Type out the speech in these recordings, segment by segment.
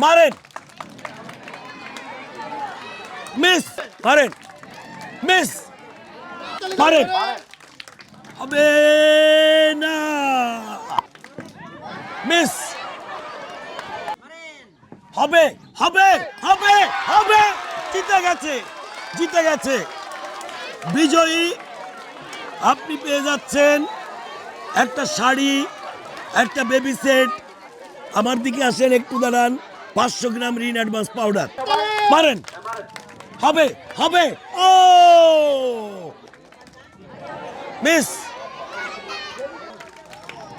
মারেন, মিস, মারেন, মিস, মারেন, হবে না, মিস, হবে, হবে, হবে, হবে, জিতে গেছে, জিতে গেছে। বিজয়ী আপনি পেয়ে যাচ্ছেন একটা শাড়ি, একটা বেবি সেট। আমার দিকে আসেন, একটু দাঁড়ান। 500 গ্রাম রিন অ্যাডভান্স পাউডার। পারেন, হবে, হবে, ও মিস,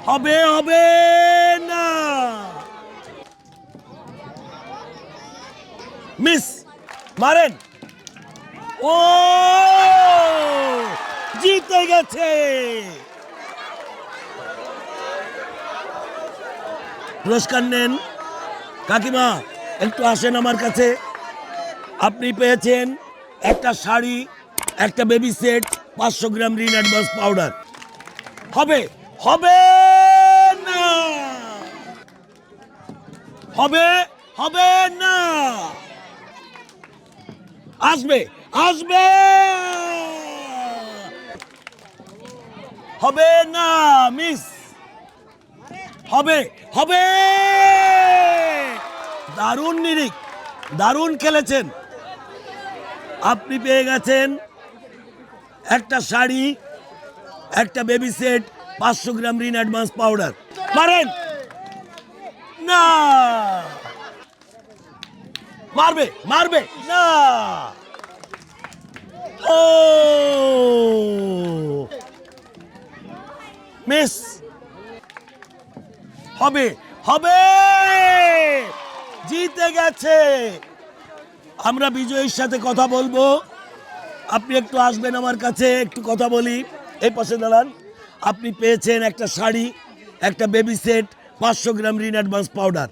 হবে, হবে না, মিস, মারেন, ও জিতে গেছে। পুরস্কার নেন। কাকিমা একটু আসেন আমার কাছে। আপনি পেয়েছেন একটা শাড়ি, একটা বেবি সেট, 500 গ্রাম রিন অ্যাডভান্স পাউডার। হবে, হবে না, হবে, হবে না, আসবে, আসবে, হবে না, মিস, হবে, হবে। দারুণ নিরিখ, দারুণ খেলেছেন। আপনি পেয়ে গেছেন একটা শাড়ি, একটা বেবি সেট, 500 গ্রাম রিন অ্যাডভান্স পাউডার। মারেন না, মারবে, মারবে না, ও মিস, হবে, হবে, জিতে গেছে। আমরা বিজয়ীর সাথে কথা বলবো। আপনি একটু আসবেন আমার কাছে, একটু কথা বলি। এই পাশে দাঁড়ান। আপনি পেয়েছেন একটা শাড়ি, একটা বেবি সেট, 500 গ্রাম রিন অ্যাডভান্স পাউডার।